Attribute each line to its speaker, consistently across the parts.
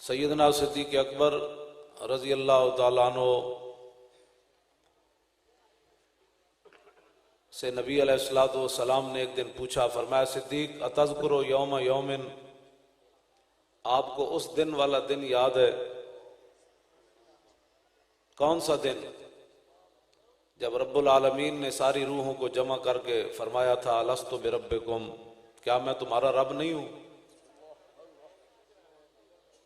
Speaker 1: सैयदना सिद्दीक़ अकबर रज़ी अल्लाह तआला अन्हु से नबी अलैहिस्सलातु वस्सलाम ने एक दिन पूछा, फरमाया सिद्दीक़ अतज़कुरु यौम यौमिन, आपको उस दिन वाला दिन याद है? कौन सा दिन? जब रब्बुल आलमीन ने सारी रूहों को जमा करके फरमाया था अलस्तु बिरब्बिकुम, क्या मैं तुम्हारा रब नहीं हूं?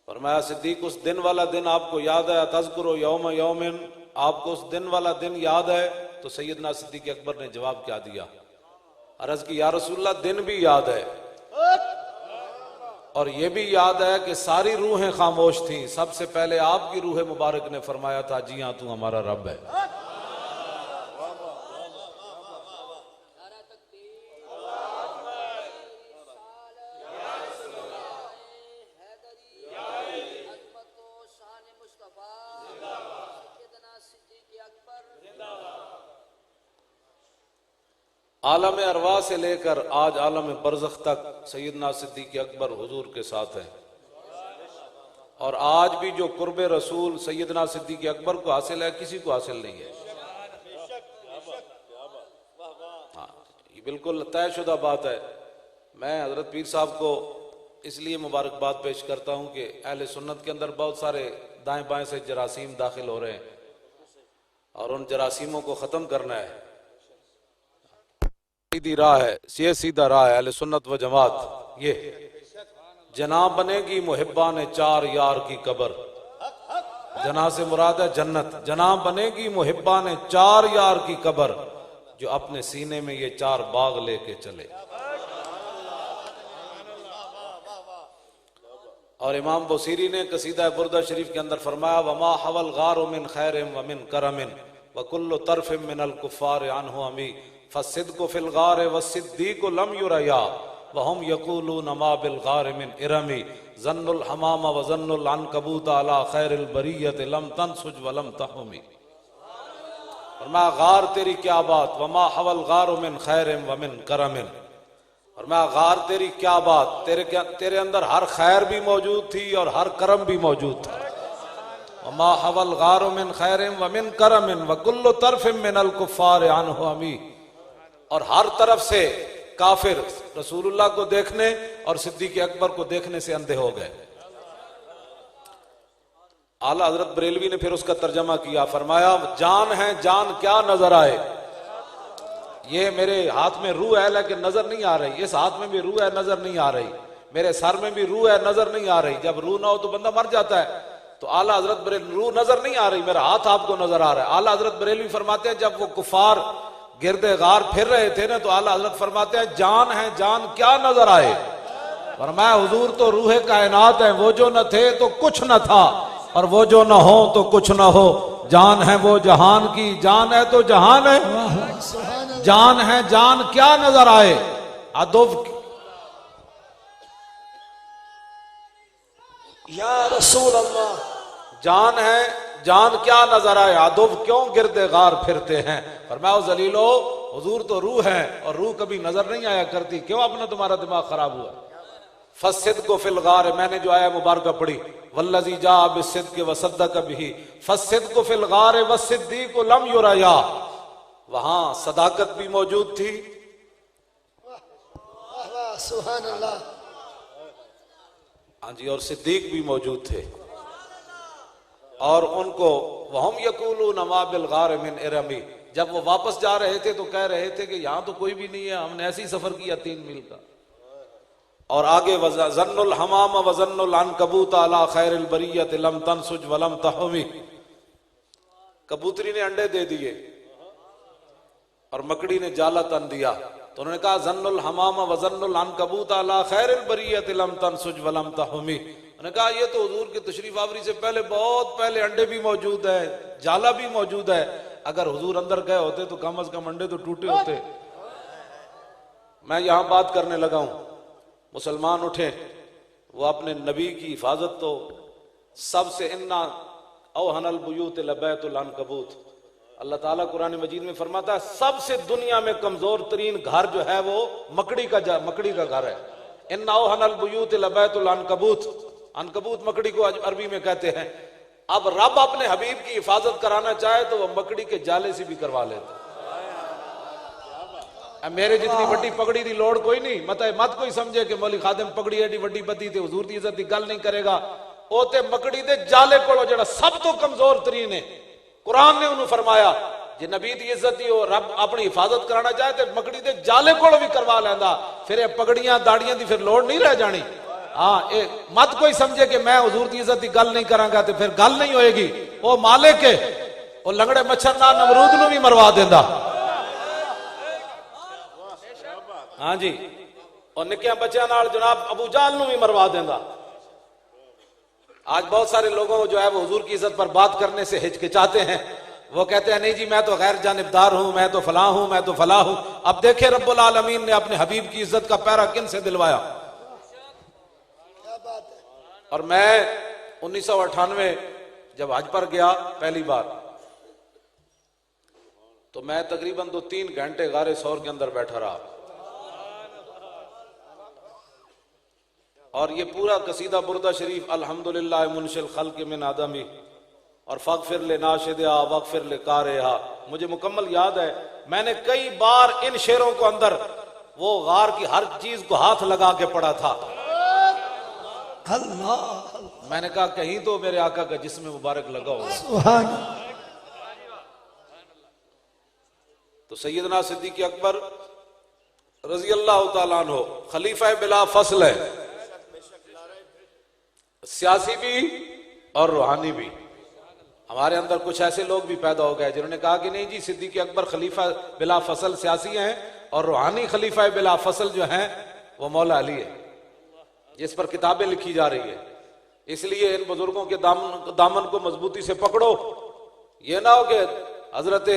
Speaker 1: फरमाया सिद्दीक़ उस दिन वाला दिन आपको याद है? तज़कुरु यौम यौमिन, आपको उस दिन वाला दिन याद है? तो सैयदना सिद्दीक़ अकबर ने जवाब क्या दिया? अर्ज़ की या रसूलल्लाह दिन भी याद है और ये भी याद है कि सारी रूहें खामोश थीं, सबसे पहले आपकी रूह मुबारक ने फरमाया था जी हाँ तू हमारा रब है। आलम अरवा से लेकर आज आलम बरज़ख तक सैयदना सिद्दीक़ अकबर हुजूर के साथ है और आज भी जो कुर्बे रसूल सैयदना सिद्दीक़ अकबर को हासिल है किसी को हासिल नहीं है। हाँ, ये बिल्कुल तयशुदा बात है। मैं हजरत पीर साहब को इसलिए मुबारकबाद पेश करता हूँ कि अहले सुन्नत के अंदर बहुत सारे दाएं बाएं से जरासीम दाखिल हो रहे हैं और उन जरासीमों को ख़त्म करना है। सीधी राह है, ये सीधा राह है अहले सुन्नत व जमात। ये जना बनेगी मुहिब्बा ने चार यार की कबर, जना से मुराद है जन्नत। जना बनेगी मुहिब्बा ने चार यार की कबर, जो अपने सीने में ये चार बाग लेके चले। और इमाम बुसीरी ने कसीदा बुर्दा शरीफ के अंदर फरमाया वमा हवल गार मिन खैरिन व मिन करमिन व कुल्लु तरफिन मिनल कुफ्फार अन्हु अमी फसिद्क़ु फिल गार व सिद्दीक़ु लम युरया व हम यक़ूलून मा बिल गार मिन इरमी ज़न्नुल हमाम व ज़न्नुल अनकबूत अला खैरिल बरियत लम तनसुज व लम तहुमी। और मैं गार तेरी क्या बात, वमा हवल गार मिन खैरिन व मिन करमिन, और मैं गार तेरी क्या बात, तेरे अंदर हर खैर भी मौजूद थी और हर करम भी मौजूद था। वमा हवल गार मिन खैरिन व मिन करमिन व कुल्लु तरफिन मिनल कुफ्फार अन्हु अमी, और हर तरफ से काफिर रसूलुल्लाह को देखने और सिद्दीक़ अकबर को देखने से अंधे हो गए। आला हजरत बरेलवी ने फिर उसका तर्जमा किया, फरमाया जान है जान क्या नजर आए, ये मेरे हाथ में रूह है लेकिन नजर नहीं आ रही, इस हाथ में भी रूह है नजर नहीं आ रही, मेरे सर में भी रूह है नजर नहीं आ रही। जब रूह ना हो तो बंदा मर जाता है। तो आला हजरत बरेलवी रूह नजर नहीं आ रही, मेरा हाथ आपको नजर आ रहा है। आला हजरत बरेलवी फरमाते हैं जब वो कुफार गिरदे गार फिर रहे थे ना, तो आला हजरत फरमाते हैं जान है जान क्या नजर आए, फरमाया हुजूर तो रूहे कायनात है, वो जो न थे तो कुछ न था और वो जो न हो तो कुछ न हो। जान है वो जहान की, जान है तो जहान है, जान है जान क्या नजर आए। अदब
Speaker 2: या रसूल अल्लाह,
Speaker 1: जान है जान क्या नजर आए, अदब क्यों गिरदे गार फिरते हैं। फरमाया जलीलो हुजूर तो रूह है और रूह कभी नजर नहीं आया करती, क्यों अपना तुम्हारा दिमाग खराब हुआ। फसिद्क़ु फिल गार, मैंने जो आया मुबारक पढ़ी, वल्लज़ी जा बिस्सिद्क़ि व सद्दक़ बिही फसिद्क़ु फिल गार व सिद्दीक़ु लम युरया, वहां सदाकत भी मौजूद थी,
Speaker 2: सुभान अल्लाह,
Speaker 1: हाँ जी, और सिद्दीक भी मौजूद थे। और उनको वहम यक़ूलून मा बिल गार मिन इरमी, जब वो वापस जा रहे थे तो कह रहे थे कि यहां तो कोई भी नहीं है, हमने ऐसे ही सफर किया 3 मील का। और आगे ज़न्नुल हमाम व ज़न्नुल अनकबूत अला खैरिल बरियत लम तनसुज व लम तहुमी, कबूतरी ने अंडे दे दिए और मकड़ी ने जाला तन दिया, तो उन्होंने कहा ज़न्नुल हमाम व ज़न्नुल अनकबूत अला खैरिल बरियत लम तनसुज व लम तहुमी। उन्होंने कहा ये तो हुजूर की तशरीफ आवरी से पहले बहुत पहले अंडे भी मौजूद है, जाला भी मौजूद है, अगर हुजूर अंदर गए होते तो कम से कम अंडे तो टूटे होते। मैं यहां बात करने लगा हूं, मुसलमान उठे, वो अपने नबी की हिफाजत तो सबसे इन्ना औहनल बुयूत लबैतुल अनकबूत, अल्लाह ताला कुरान मजीद में फरमाता है सबसे दुनिया में कमजोर तरीन घर जो है वो मकड़ी का घर है। इन्ना औहनल बुयूत लबैतुल अनकबूत, अनकबूत मकड़ी को अरबी में कहते हैं। अब रब अपने हबीब की हिफाजत कराना चाहे तो वह मकड़ी के जाले से भी करवा लेता। मेरे जितनी बड़ी पगड़ी की लोड़ कोई नहीं, मत कोई समझे कि मौली खादिम पगड़ी एडी वड्डी बदी ते हुजूर दी इज्जत की गल नहीं करेगा। ओ ते मकड़ी दे जाले कोलो जेड़ा सब तो कमजोर तरीन है, कुरान ने उन्होंने फरमाया जे नबी दी इज्जत दी और रब अपनी हिफाजत कराना चाहे तो मकड़ी दे जाले कोलो भी करवा लेंदा, फिर पगड़ियां दाड़ियां दी फिर लोड़ नहीं रह जानी। हाँ, मत कोई समझे कि मैं हुजूर दी इज्जत की गल नहीं करांगा तो फिर गल नहीं होएगी। वो मालिक है, वो लंगड़े मच्छर नाल नमरूद नूं भी मरवा देंदा। हाँ जी, और निक्किया बच्चों नाल जनाब अबू जाल नूं भी मरवा देंदा। आज बहुत सारे लोगों को जो है वो हुजूर की इज्जत पर बात करने से हिचकिचाते हैं। वो कहते हैं नहीं जी मैं तो गैर जानिबदार हूं, मैं तो फलां हूं, मैं तो फलां हूं। अब देखे रब्बुल आलमीन ने अपने हबीब की इज्जत का पैरा किन से दिलवाया। और मैं 1998 जब हज पर गया पहली बार, तो मैं तकरीबन 2-3 घंटे गारे सौर के अंदर बैठा रहा। और ये पूरा कसीदा बुर्दा शरीफ अल्हम्दुलिल्लाह मुनशिल खल्क़ मिन आदमी और फ़ग़फ़िर ले नाशिदा वग़फ़िर ले कारिहा, मुझे मुकम्मल याद है। मैंने कई बार इन शेरों को अंदर वो गार की हर चीज को हाथ लगा के पढ़ा था।
Speaker 2: अल्लाह,
Speaker 1: मैंने कहा कहीं तो मेरे आका का जिस्म मुबारक लगा होगा।
Speaker 2: सुभान।
Speaker 1: तो सैयदना सिद्दीक़ अकबर रज़ी अल्लाह तआला अन्हु खलीफा बिला फसल है, सियासी भी और रूहानी भी। हमारे अंदर कुछ ऐसे लोग भी पैदा हो गए जिन्होंने कहा कि नहीं जी सिद्दीक़ अकबर खलीफा बिला फसल सियासी हैं और रूहानी खलीफा बिला फसल जो हैं वो मौला अली है, जिस पर किताबें लिखी जा रही है। इसलिए इन बुजुर्गों के दामन को मजबूती से पकड़ो। ये ना हो कि हजरत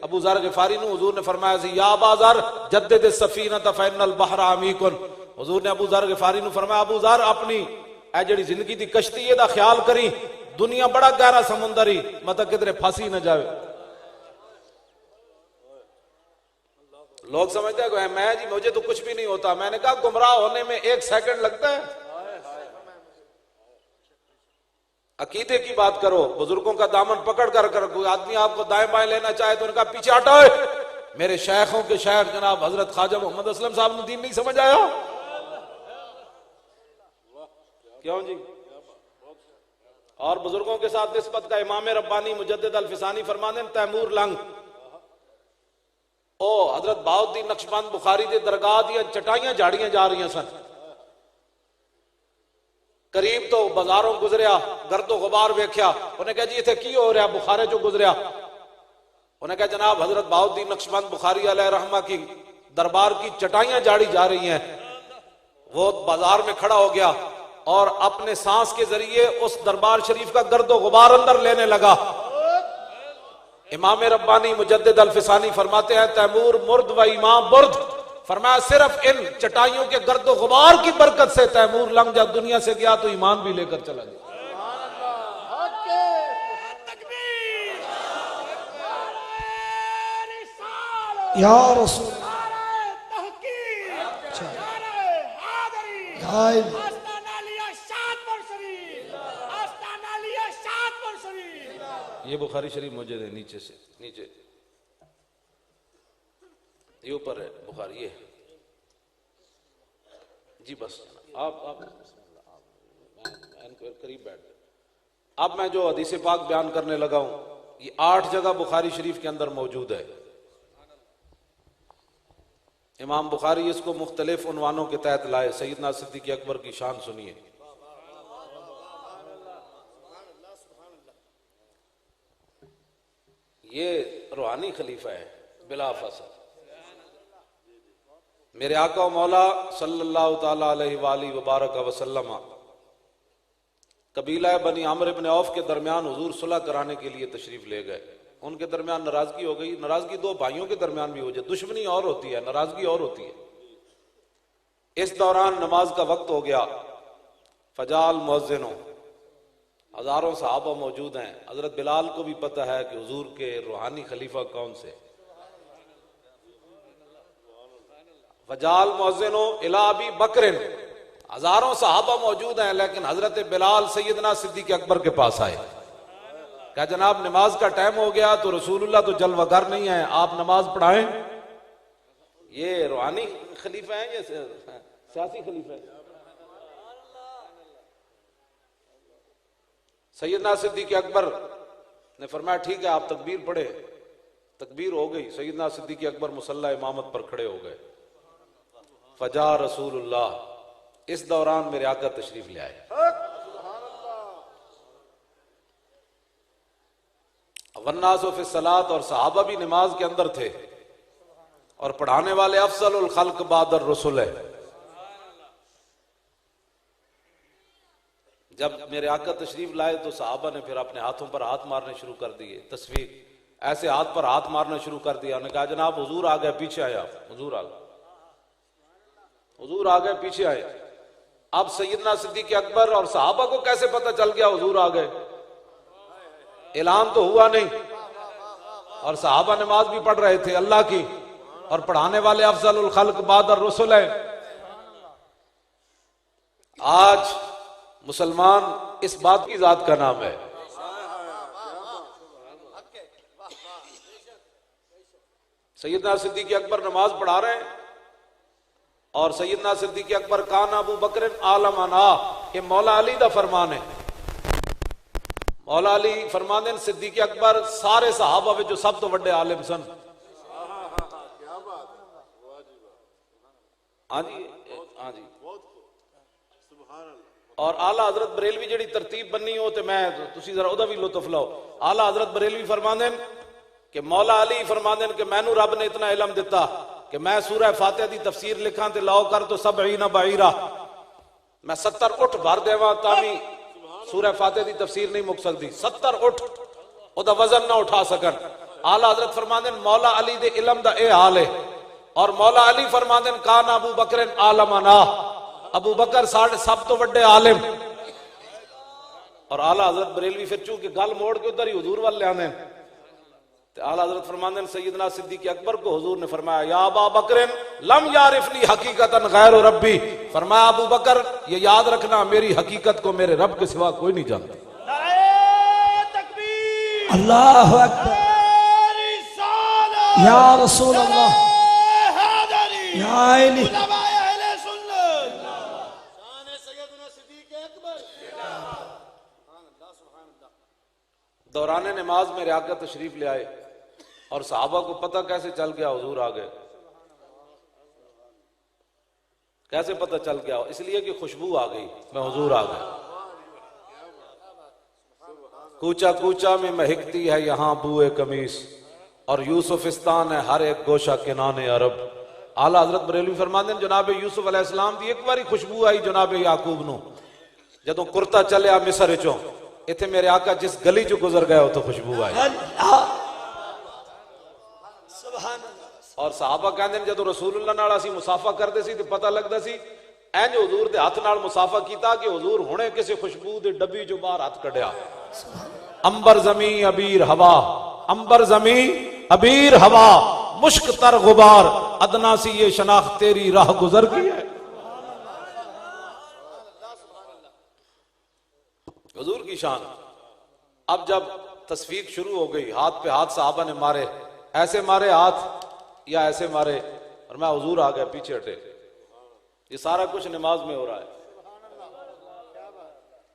Speaker 1: अबू ज़र ग़िफ़ारी ने हुजूर ने फरमाया सी या अबा ज़र जद्दिद सफ़ीनत फ़इन्नल बहर अमीकुन। हुजूर ने अबू ज़र ग़िफ़ारी ने फरमाया अबू ज़र अपनी ए जड़ी जिंदगी दी कश्ती है दा ख्याल करी, दुनिया बड़ा गहरा समुंदर ही, मतलब किधरे फांसी न जावे। लोग समझते हैं मैं जी मुझे तो कुछ भी नहीं होता। मैंने कहा गुमराह होने में 1 सेकंड लगता है। अकीदे की बात करो, बुजुर्गों का दामन पकड़ कर कोई आदमी आपको दाएं बाएं लेना चाहे तो उनका पीछे हटाओ। मेरे शेखों के शेख जनाब हजरत ख्वाजा मोहम्मद असलम साहब ने दीन नहीं समझ आया। क्यों जी? और बुजुर्गों के साथ निस्बत का इमाम रब्बानी मुजद्दिद अल-फिसानी फरमाते हैं तैमूर लंग ओ हजरत बहाउद्दीन नक्शबंद बुखारी दे दरगाह दी चटाइयां झाड़ियां जा रही सन। करीब तो बाजारों गुजरिया, गर्दो गुबार वेख्या, उन्हें कहा जी इथे की हो रहा, बुखारे जो गुजरिया। उन्हें कहा जनाब हजरत बहाउद्दीन नक्शबंद बुखारी अलैहि रहमा की दरबार की चटाइयां झाड़ी जा रही हैं। वो बाजार में खड़ा हो गया और अपने सांस के जरिए उस दरबार शरीफ का गर्दो गुबार अंदर लेने लगा। इमाम रब्बानी मुजद्दिद अल-फिसानी फरमाते हैं तैमूर मुर्द व इमाम बुर्द, फरमाया सिर्फ इन चटाइयों के गर्दो गुबार की बरकत से तैमूर लंग जब दुनिया से गया तो ईमान भी लेकर चला गया।
Speaker 2: या रसूल
Speaker 1: ये बुखारी शरीफ मुझे दे नीचे से नीचे, ये ऊपर है बुखारी ये जी। बस आप करीब बैठ। अब मैं जो हदीस पाक बयान करने लगा हूं ये 8 जगह बुखारी शरीफ के अंदर मौजूद है। इमाम बुखारी इसको मुख्तलिफ उन्वानों के तहत लाए। सैयदना सिद्दीक़ अकबर की शान सुनिए। ये रूहानी खलीफा है बिला फसल। मेरे आका मौला सल्लल्लाहु ताला अलैहि वबारक वसल्लम कबीला बनी आमिर इब्न औफ के दरमियान हुजूर सुलह कराने के लिए तशरीफ ले गए। उनके दरमियान नाराजगी हो गई। नाराजगी 2 भाइयों के दरमियान भी हो जाए, दुश्मनी और होती है, नाराजगी और होती है। इस दौरान नमाज का वक्त हो गया। फजाल मुअज्जिनो, हजारों सहाबा मौजूद हैं। हजरत बिलाल को भी पता है कि हुजूर के रूहानी खलीफा कौन से। फजाल मुअज्जिनो इला अबी बकरिन, हजारों सहाबा मौजूद हैं, लेकिन हजरत बिलाल सैयदना सिद्दीक अकबर के पास आए। क्या जनाब नमाज का टाइम हो गया तो रसूलुल्लाह तो जलवागर नहीं है, आप नमाज पढ़ाएं। ये रूहानी खलीफा है या सियासी खलीफा है? सैयदना सिद्दीक अकबर ने फरमाया ठीक है आप तकबीर पढ़े। तकबीर हो गई, सैयदना सिद्दीक अकबर मुसल्ला इमामत पर खड़े हो गए। फजा रसूलुल्लाह, इस दौरान मेरे आका तशरीफ ले आए। वन्नासु फी सलात, और सहाबा भी नमाज के अंदर थे, और पढ़ाने वाले अफजलुल खल्क बादर रसूल है। जब मेरे आका तशरीफ लाए तो सहाबा ने फिर अपने हाथों पर हाथ मारने शुरू कर दिए। तस्वीर ऐसे हाथ पर हाथ मारना शुरू कर दिया। उन्होंने कहा जनाब हुजूर आ गए, पीछे आए आप। हुजूर आ गए, हुजूर आ गए, पीछे आए। अब सैयदना सिद्दीक अकबर और सहाबा को कैसे पता चल गया हुजूर आ गए? ऐलान तो हुआ नहीं, और सहाबा नमाज भी पढ़ रहे थे अल्लाह की, और पढ़ाने वाले अफजलुल खल्क बादर रसूल है। आज मुसलमान इस बात की जात का नाम है। सैयदना सिद्दीक अकबर नमाज पढ़ा रहे हैं, और सैयदना सिद्दीक अकबर कान अबू बकर आलमना, ये मौला अली दा फरमान है। मौला अली फरमाते हैं सिद्दीक अकबर सारे सहाबा में जो सब तो वड्डे आलिम सन। हाँ जी, हाँ जी। और आला हजरत बरेलवी जी तरतीब बनी हो तो मैं तुसी जरा उदा भी लुत्फ लो। आला हजरत बरेलवी फरमाते कि मौला अली फरमाते कि मैनू रब ने इतना इलम दिता कि मैं सूरह फातिहा दी तफसीर लिखा ते लाओ कर तो सबईना बाईरा, मैं 70 उठ भर देवा तामी सूरह फातिहा दी तफसीर नहीं मुक सकती। 70 उठ ओदा वजन ना उठा सकन। आला हजरत फरमाते मौला अली दे इलम दा ए हाल है। और मौला अली फरमाते कान अबू बकर आलमना, अबू बकर साढ़े सब तो वड्डे आलिम। और आला हजरत बरेलवी फिर चूंकि गल मोड़ के उधर ही हुजूर वाल ले आने, तो आला हजरत फरमाते सैयदना सिद्दीक अकबर को हुजूर ने फरमाया या अबा बकर लम यारिफनी हकीकतन गैर रब्बी, फरमाया अबू बकर ये याद रखना मेरी हकीकत को मेरे रब के सिवा कोई नहीं जानता।
Speaker 2: अल्लाहु अकबर, या रसूल अल्लाह, या अली।
Speaker 1: दौरान नमाज मेरे आका तशरीफ ले आए, और सहाबा को पता कैसे चल गया हुजूर आ गए? कैसे पता चल गया? इसलिए कि खुशबू आ गई, मैं हुजूर आ गए। कूचा कूचा में महकती है यहाँ बूए कमीस, और यूसुफिस्तान है हर एक गोशा किनाने अरब। आला हजरत बरेलवी फरमाते हैं जनाब यूसुफ अलैहिस्सलाम दी एक बारी खुशबू आई जनाब याकूब नू, जदों कुर्ता चलिया मिस्र चो, इथे मेरे आका जिस गली चो गुजर गया तो खुशबू आई। और सहाबा कहते जदों रसूलुल्लाह नाल असीं मुसाफा करते सी तो पता लगता सी इंज हुजूर दे हाथ नाल मुसाफा कीता कि हुजूर हुणे किसी खुशबू दे डब्बी जो बाहर हाथ कढ़िया। अंबर जमी अबीर हवा, अंबर जमी अबीर हवा, मुश्क तर गुबार, अदना सी ये शनाख्त तेरी राह गुजर गई है। हुजूर की शान। अब जब तस्वीर शुरू हो गई, हाथ पे हाथ सहाबा ने मारे, ऐसे मारे हाथ या ऐसे मारे, और मैं हुजूर आ गया, पीछे हटे। ये सारा कुछ नमाज में हो रहा है।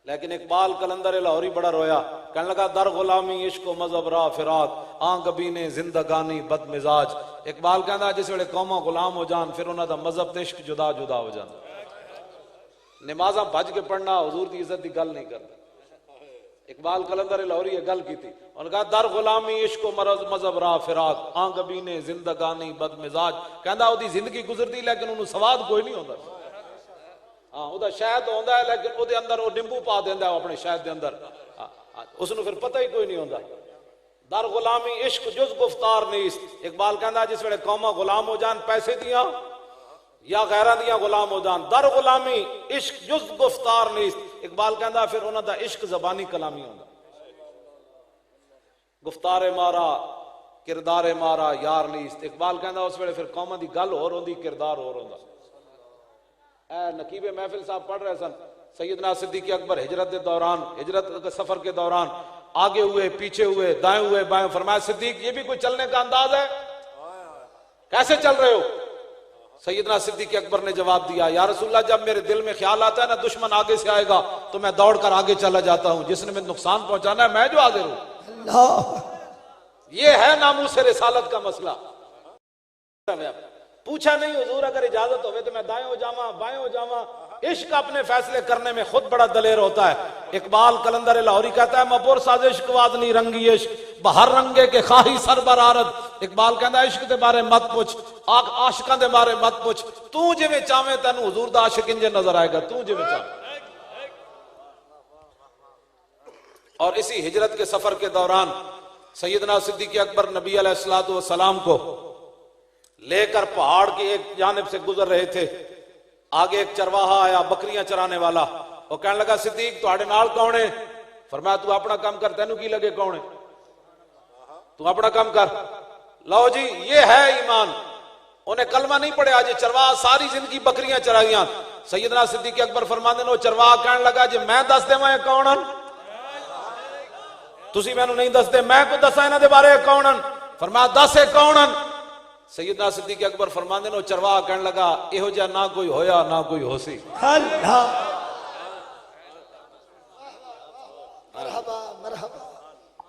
Speaker 1: लेकिन इकबाल कलंदर लाहौरी बड़ा रोया, कहने लगा दर गुलामी इश्क मजहब रा फिराक आं कभी ने जिंदगानी बद मिजाज। इकबाल कहता जिस वेले कौमां गुलाम हो जान फिर उन्हों दा मजहब ते इश्क जुदा जुदा हो जाता। नमाजा भज के पढ़ना हुजूर की इज्जत की गल नहीं करता। इकबाल कलंदर लाहौरी गल की थी, उन्होंने कहा दर गुलामी इश्क मरज मजहब रा फिराक आं कभी ने जिंदगानी बद मिजाज। कहता ओदी जिंदगी गुजरती लेकिन उन्होंने स्वाद कोई नहीं होता। हाँ ओदा शहद होंदा है लेकिन ओदे अंदर वो निंबू पा देंदा है अपने शहद के अंदर, उसनु फिर पता ही कोई नहीं होता। दर गुलामी इश्क जुज गुफ्तार नीस। इकबाल कहता जिस वेले कौमा गुलाम हो जान पैसे दिया या गैरां दिया गुलाम हो जान, दर गुलामी इश्क जुज गुफ्तार नीस। इकबाल कहता फिर उन्हों दा इश्क जबानी कलामी होंदा। गुफ्तारे मारा किरदारे मारा यार नीस। इकबाल कहता उस वेले फिर कौमा दी गल होर होंदी, किरदार होर होंदा। नकीब महफिल साहब पढ़ रहे सन, सैयदना सिद्दीक अकबर हिजरत के दौरान, हिजरत के सफर के दौरान आगे हुए, पीछे हुए, दाएं हुए, बाएं। फरमाया सिद्दीक ये भी कोई चलने का अंदाज है, कैसे चल रहे हो? सैयदना सिद्दीक अकबर ने जवाब दिया, या रसूलल्लाह जब मेरे दिल में ख्याल आता है ना दुश्मन आगे से आएगा तो मैं दौड़कर आगे चला जाता हूं, जिसने मुझे नुकसान पहुंचाना है मैं जो हाजिर हूं। ये है नामूस रिसालत का मसला। पूछा नहीं हुजूर अगर इजाजत हो तो मैं दाएं हो जावा, बाएं हो जावा। इश्क अपने फैसले करने में खुद बड़ा दलेर होता है। इकबाल कलंदर लाहौरी कहता है मपुर साजिश कवादनी रंगी इश्क बहर रंगे के खाही सर बरारत। इकबाल कहता है इश्क के बारे मत पूछ, आशिकां दे बारे मत पूछ, तू जिवें चाहे तेन हुजूर दा आशिक इंज नजर आएगा, तू जिवें चाहे। और इसी हिजरत के सफर के दौरान सैयदना सिद्दीक अकबर नबी अलैहिस्सलातु वस्सलाम को लेकर पहाड़ की एक जानिब से गुजर रहे थे। आगे एक चरवाहा आया, बकरियां चराने वाला। वो कहने लगा सिद्दीक तुहाडे नाल कौन है? फरमाया तू अपना काम कर, तेनू की लगे कौन है, तू अपना काम कर। लो जी ये है ईमान। उन्हें कलमा नहीं पढ़े, आज चरवाहा सारी जिंदगी बकरियां चराइयां। सैयदना सिद्दीक अकबर फरमांदे ने चरवाहा कहने लगा जे मैं दस देवां कौन हन, तुसी मैनू नहीं दसदे, मैं को दसा इन्हां दे बारे कौन हन? फरमाया दस है कौन हन? सैयदना सिद्दीक अकबर फरमांदे ने चरवाहा कहने लगा इहो जिहा ना कोई होया ना कोई होसी।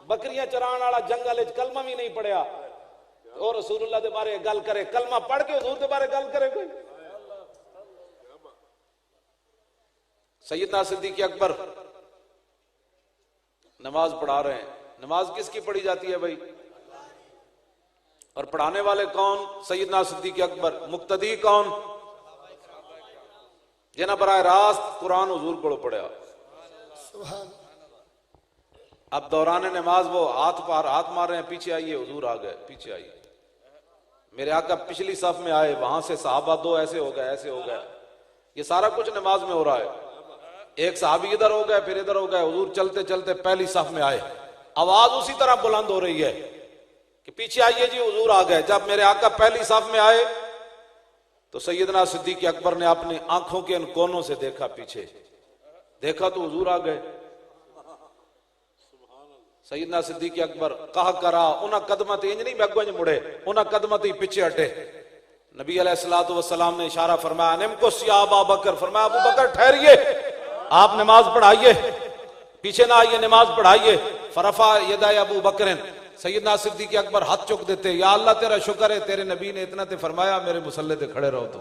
Speaker 1: बकरियां चराने वाला जंगल कलमा भी नहीं पढ़िया और रसूलुल्लाह दे बारे गल करे, कलमा पढ़ के हुजूर दे बारे गल करे कोई। सैयदना सिद्दीक अकबर नमाज पढ़ा रहे हैं। नमाज किसकी पढ़ी जाती है भाई? और पढ़ाने वाले कौन? सैयदना सिद्दीक अकबर। मुक्तदी कौन? जिन्हें बराह रास्त कुरान हुजूर को पढ़ा। अब दौरान नमाज वो हाथ मार रहे हैं, पीछे आइए, हुजूर आ गए, पीछे आइए। मेरे आका पिछली सफ में आए, वहां से सहाबा दो ऐसे हो गए, ऐसे हो गए। ये सारा कुछ नमाज में हो रहा है। एक सहाबी इधर हो गए, फिर इधर हो गए। हुजूर चलते चलते पहली सफ में आए, आवाज उसी तरह बुलंद हो रही है कि पीछे आइए जी, हुजूर आ गए। जब मेरे आका पहली सफ में आए तो सैयदना सिद्दीक अकबर ने अपनी आंखों के इन कोनों से देखा, पीछे देखा तो हुजूर आ गए। सैयदना सिद्दीक अकबर कहा करा उन्हें कदमत इंज नहीं बैगो मुड़े, उन्हें कदमत ही पीछे हटे। नबी अलैहिस्सलातु वस्सलाम ने इशारा फरमाया निमकुस या अबू बकर, फरमाया अबू बकर ठहरिए, आप नमाज पढ़ाइए, पीछे ना आइए, नमाज पढ़ाइए। फरफा यदाय अबू बकर, सैयदना सिद्दीक अकबर हाथ चुक देते, या अल्लाह तेरा शुक्र है तेरे नबी ने इतना ते फरमाया मेरे मुसल्ले ते खड़े रहो। तो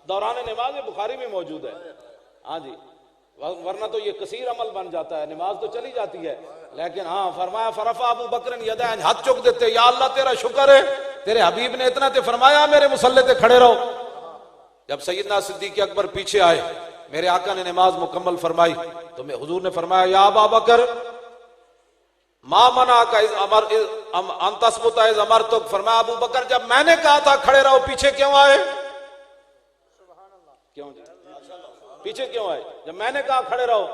Speaker 1: दौरान नमाज बुखारी में मौजूद है। हाँ जी, वरना तो ये कसीर अमल बन जाता है, नमाज तो चली जाती है। लेकिन हाँ फरमाया फरफा अबू बकर यदाय, हाथ चुक देते, या अल्लाह तेरा शुक्र है तेरे हबीब ने इतना ते फरमाया मेरे मुसल्ले ते खड़े रहो। जब सैयदना सिद्दीक अकबर पीछे आए, मेरे आका ने नमाज मुकम्मल फरमाई तो मैं हुजूर ने फरमाया या अबू बकर मा मना का इस अमर अंतस्बुता इस अमर तो, फरमाया अबू बकर जब मैंने कहा था खड़े रहो पीछे क्यों आए? क्यों पीछे क्यों आए जब मैंने कहा खड़े रहो?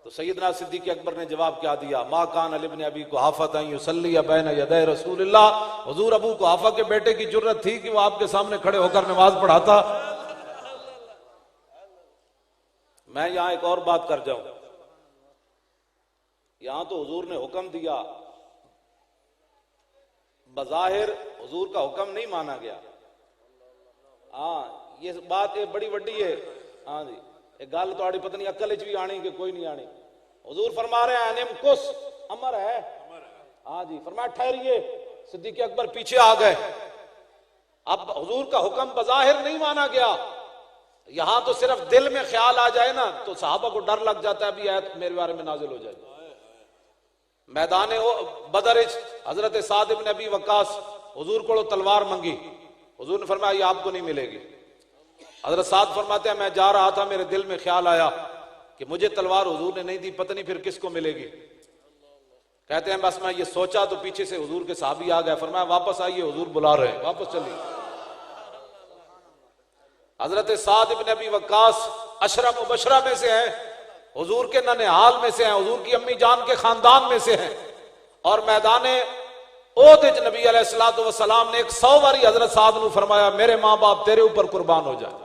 Speaker 1: तो सैयदना सिद्दीक अकबर ने जवाब क्या दिया, मा कान इब्न अबी कुहाफा युसल्ली बैन यदै रसूलिल्लाह, हुजूर अबू कुहाफा के बेटे की जुर्रत थी कि वो आपके सामने खड़े होकर नमाज पढ़ाता। मैं यहां एक और बात कर जाऊं, यहां तो हुजूर ने हुक्म दिया, बज़ाहिर हुजूर का हुक्म नहीं माना गया। हाँ ये बात ये बड़ी वड्डी है। हाँ जी, एक गल तो पता नहीं अकल भी आनी कि कोई नहीं आनी। हुजूर फरमा रहे हैं निमकुस, अमर है। हाँ जी, फरमाया ठहरिए, सिद्दीक अकबर पीछे आ गए। अब हुजूर का हुक्म बज़ाहिर नहीं माना गया। यहां तो सिर्फ दिल में ख्याल आ जाए ना तो सहाबा को डर लग जाता है भी आयत मेरे बारे में नाजिल हो जाएगी। मैदान बदर हजरत साद इब्न अबी वक्कास हुजूर को तलवार मंगी, हुजूर ने फरमाया ये आपको नहीं मिलेगी। हजरत साद फरमाते हैं मैं जा रहा था, मेरे दिल में ख्याल आया कि मुझे तलवार हुजूर ने नहीं दी, पता नहीं फिर किसको मिलेगी। कहते हैं बस मैं ये सोचा तो पीछे से हुजूर के साहबी आ गए, फरमाया वापस आइए हुजूर बुला रहे हैं, वापस चलिए। हजरत साद इब्न अबी वक्कास अशरा मुबशरा में से हैं, हुजूर के ननिहाल में से हैं, हुजूर की अम्मी जान के खानदान में से हैं और मैदान ओते च नबी अलैहिस्सलातु वस्सलाम ने 100 बारी हजरत साद नू फरमाया मेरे मां बाप तेरे ऊपर कुर्बान हो जाए।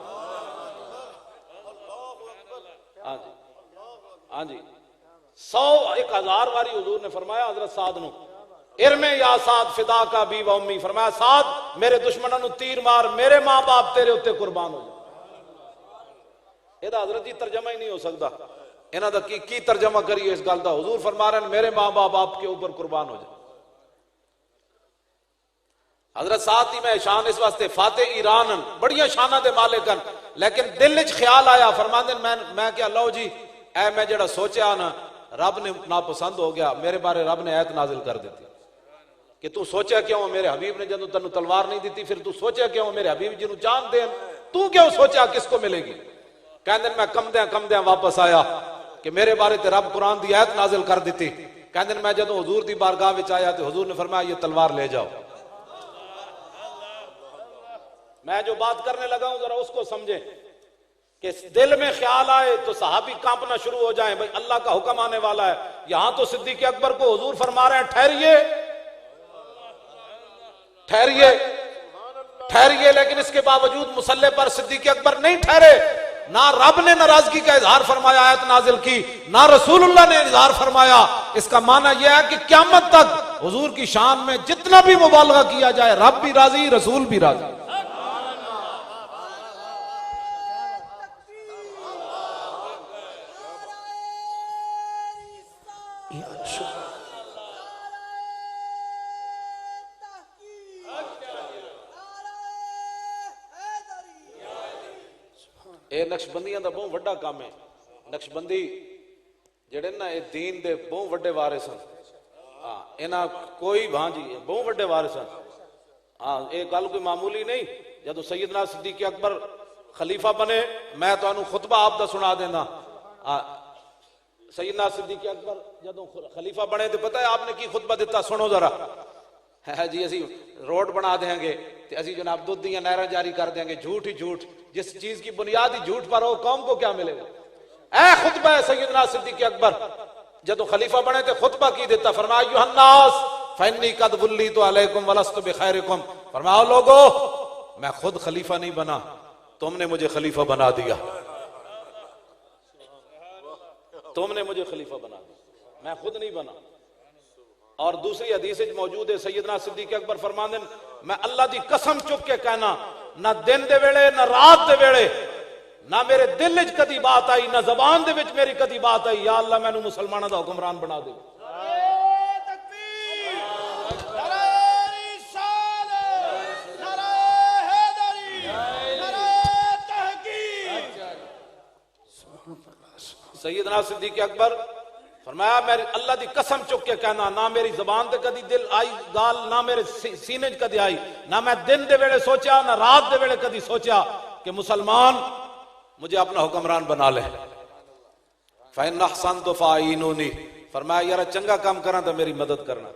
Speaker 1: हाँ जी, हाँ जी, 100-1000 बारी हुजूर ने फरमाया हजरत साद नू इरमे या साद फिदा का बी व उम्मी, फरमाया साद मेरे दुश्मनों नू तीर मार, मेरे मां बाप तेरे उत्ते कुर्बान हो जाए। ਇਹਦਾ हजरत जी तर्जमा ही नहीं हो सकता, इन्हां दा की तर्जमा करिए इस गल दा। हुजूर फरमा रहे हैं मेरे मां बाप आपके ऊपर कुर्बान हो जाए। हजरत साद दी मैं शान इस वास्ते फाते ईरान बड़िया शाना दे मालिक हैं, लेकिन दिल च ख्याल आया फरमांदे मैं क्या लो जी ऐ मैं जेड़ा सोचा ना रब ने नापसंद हो गया, मेरे बारे रब ने आयत नाजिल कर दी कि तू सोचा क्यों मेरे हबीब ने जदों तेनू तलवार नहीं दी फिर तू सोचा क्यों मेरे हबीब जी नू जान देन, तू क्यों सोचा किसको मिलेगी। कहंदे मैं कमद्या वापस आया कि मेरे बारे ते रब कुरान दी आयत नाजिल कर दी। कहंदे मैं जदों हुजूर दी बारगाह विच आया तो हुजूर ने फरमाया ये तलवार ले जाओ। मैं जो बात करने लगा हूं जरा उसको समझे कि दिल में ख्याल आए तो सहाबी कांपना शुरू हो जाए, भाई अल्लाह का हुक्म आने वाला है। यहां तो सिद्दीक अकबर को हुजूर फरमा रहे हैं ठहरिए ठहरिए ठहरिए, लेकिन इसके बावजूद मुसल्ले पर सिद्दीक अकबर नहीं ठहरे। ना रब ने नाराजगी का इजहार फरमाया आयत नाजिल की, ना रसूलुल्लाह ने इजहार फरमाया। इसका माना यह है कि क़यामत तक हुजूर की शान में जितना भी मुबालगा किया जाए रब भी राजी रसूल भी राजी। नक्शबंदियां का बहुत वड्डा काम है। नक्शबंदी जेड़े ना ये दीन दे बहुत वड्डे वारिस हैं। हाँ इन्हां कोई भांजी बहुत वड्डे वारिस हैं। हाँ ये गल कोई मामूली नहीं। जदों सैयदना सिद्दीक अकबर खलीफा बने मैं तुहानू खुतबा आप दा सुना देना। सैयदना सिद्दीक अकबर जदों खलीफा बने तो पता है आपने की खुतबा दिता, सुनो जरा। है जी असी रोड बना देंगे तो असी जनाब दुध दियां नहरां जारी कर देंगे, झूठ ही झूठ। जिस चीज की बुनियाद ही झूठ पर हो कौम को क्या मिलेगा। ऐ खुतबा है सैयदना सिद्दीक अकबर जदों खलीफा बने तो खुतबा की देता, फरमाया अय्युहन्नास फइन्नी कद वल्लीतु अलैकुम वलस्तु बिखैरिकुम, फरमाया लोगो मैं खुद खलीफा नहीं बना, तुमने मुझे खलीफा बना दिया, तुमने मुझे खलीफा बना दिया, मैं खुद नहीं बना। और दूसरी हदीस मौजूद है सैयदना सिद्दीक अकबर फरमांदे मैं अल्लाह दी कसम चुक के कहना ना दिन दे वेले ना रात दे वेले ना मेरे दिल च कदी बात आई ना जबान दे विच मेरी कदी बात आई या अल्लाह मैनू मुसलमानों दा हुक्मरान बना दे। सैयदना सिद्दीक अकबर फरमाया मेरी अल्लाह दी कसम चुक के कहना ना मेरी जबान ते कदी दिल आई गाल ना मेरे सीने च कदी आई, ना मैं दिन दे वेले सोचा ना रात दे वेले कदी सोचा कि मुसलमान मुझे अपना हुक्मरान बना ले। फ़इन अहसनतु फ़अईनूनी, फरमाया यार चंगा काम करा तो मेरी मदद करना।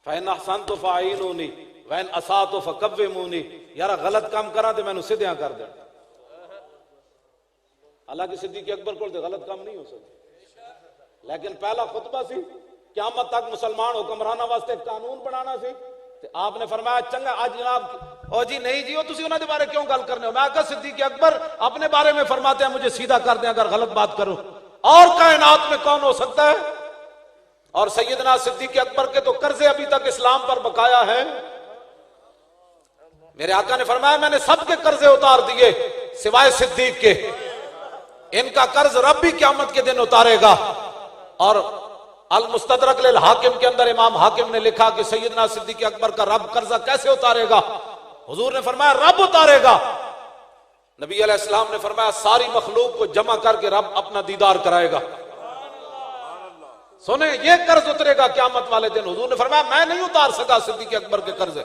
Speaker 1: फ़इन अहसनतु फ़अईनूनी वइन असातु फ़कव्विमूनी, यार गलत काम करा तो मैनू सीधियां कर दे। हालांकि सिद्दीक अकबर को गलत काम नहीं हो सकता, लेकिन पहला खुतबा सी क़यामत तक मुसलमान हुक्मराना वास्ते कानून बनाना सी। तो आपने फरमाया चंगा आज जनाब ओ जी नहीं जी तुसी उन्हां दे बारे क्यों गल करने हो। मैं कहा सिद्दीक अकबर अपने बारे में फरमाते हैं मुझे सीधा कर दें अगर गलत बात करूं, और कायनात में कौन हो सकता है। और सैयदना सिद्दीक अकबर के तो कर्जे अभी तक इस्लाम पर बकाया है। मेरे आका ने फरमाया मैंने सबके कर्जे उतार दिए सिवाय सिद्दीक के, इनका कर्ज रब भी क़यामत के दिन उतारेगा। और अल मुस्तदरक लिल हाकिम के अंदर इमाम हाकिम ने लिखा कि सैयदना सिद्दीक अकबर का रब कर्जा कैसे उतारेगा। हुजूर ने फरमाया रब उतारेगा। नबी अलैहिस्सलाम ने फरमाया सारी मखलूक को जमा करके रब अपना दीदार कराएगा। सुने ये कर्ज उतरेगा क़यामत वाले दिन। हुजूर ने फरमाया मैं नहीं उतार सका सिद्दीक अकबर के कर्ज।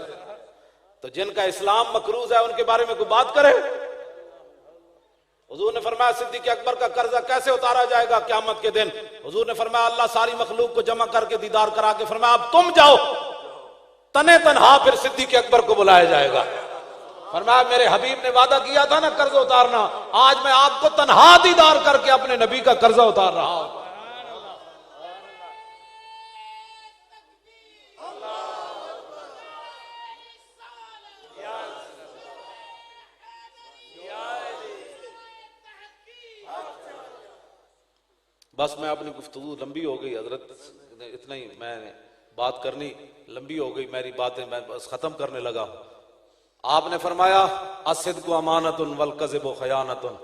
Speaker 1: तो जिनका इस्लाम मकरूज है उनके बारे में कोई बात करे। हुजूर ने फरमाया सिद्दीक अकबर का कर्जा कैसे उतारा जाएगा क़यामत के दिन। हुजूर ने फरमाया अल्लाह सारी मखलूक को जमा करके दीदार करा के फरमाया अब तुम जाओ तने तनहा फिर सिद्दीक अकबर को बुलाया जाएगा। फरमाया मेरे हबीब ने वादा किया था ना कर्ज उतारना, आज मैं आपको तनहा दीदार करके अपने नबी का कर्जा उतार रहा हूं। बस मैं अपनी गुफ्तगू लंबी हो गई हजरत, इतना ही मैंने बात करनी, लंबी हो गई मेरी बातें, मैं बस खत्म करने लगा हूं। आपने फरमाया अस्सिद्क़ु अमानतुन वल कज़िबु खयानतुन,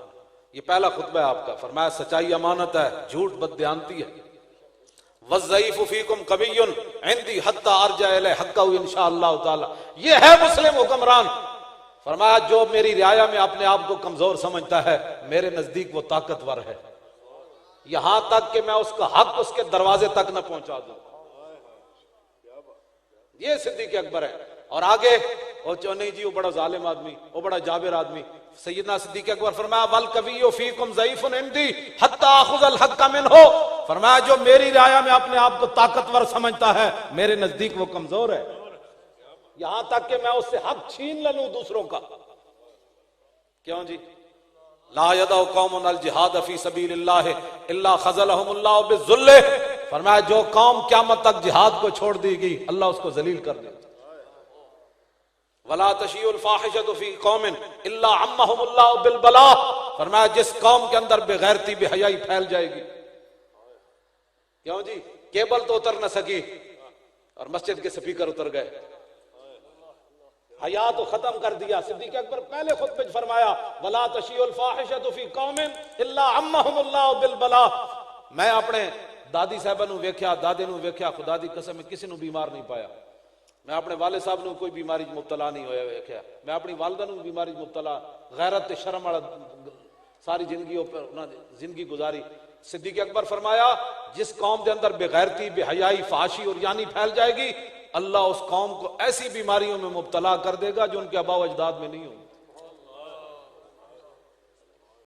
Speaker 1: ये पहला खुतबा है आपका। फरमाया सच्चाई अमानत है, झूठ बददयानती है। वज़्ज़ईफ़ु फ़ीकुम कविय्युन इंदी हत्ता अर्जा इलैहि हक़्क़हु इंशाअल्लाह ताला, ये है मुस्लिम हुक्मरान। फरमाया जो मेरी रियाया में अपने आप को कमजोर समझता है, मेरे नजदीक वो ताकतवर है, यहां तक कि मैं उसका हक उसके दरवाजे तक न पहुंचा दूं। ये सिद्दीक़ अकबर है। और आगे वो नहीं जी वो बड़ा जालिम आदमी, वो बड़ा जाबिर आदमी। सैयदना सिद्दीक़ अकबर फरमाया वल कविय्यु फ़ीकुम ज़ईफ़ुन इंदी हत्ता आख़ुज़ल हक़्क़ मिन्हु, फरमाया जो मेरी रियाया में अपने आप को ताकतवर समझता है, मेरे नजदीक वो कमजोर है, यहां तक कि मैं उससे हक छीन लूं दूसरों का। क्यों जी? ला यदउ कौमुन अल जिहाद फी सबीलिल्लाह इल्ला खज़लहुमुल्लाहु बिज़ुल्ल, फरमाया जो कौम क़यामत तक जिहाद को छोड़ देगी, अल्लाह उसको जलील कर देगा। वला तशीउल फाहिशतु फी कौमिन इल्ला अम्महुमुल्लाहु बिल बला, फरमाया जिस कौम के अंदर बेगैरती बेहयाई फैल जाएगी। क्यों जी? केबल तो उतर न सकी और मस्जिद के स्पीकर उतर गए, हया तो खत्म कर दिया। सिद्दीक़ अकबर पहले खुतबे में फरमाया वला तशीउल फाहिशतु फी कौमिन इल्ला अम्महुमुल्लाहु बिल बला। मैं अपने दादी साहबा नूं वेख्या, दादे नूं वेख्या, खुदा दी कसम मैं किसी नूं बीमार नहीं पाया। मैं अपने वाले साहब नूं कोई बीमारी मुब्तला नहीं होया वेख्या, मैं अपनी वालदा नूं बीमारी मुब्तला, गैरत ते शर्म वाला सारी जिंदगी गुजारी। सिद्दीक़ अकबर फरमाया जिस कौम के अंदर बेगैरती बेहयाई फाशी और यानी फैल जाएगी, अल्लाह उस कौम को ऐसी बीमारियों में मुब्तला कर देगा जो उनके आबा अजदाद में नहीं होगी।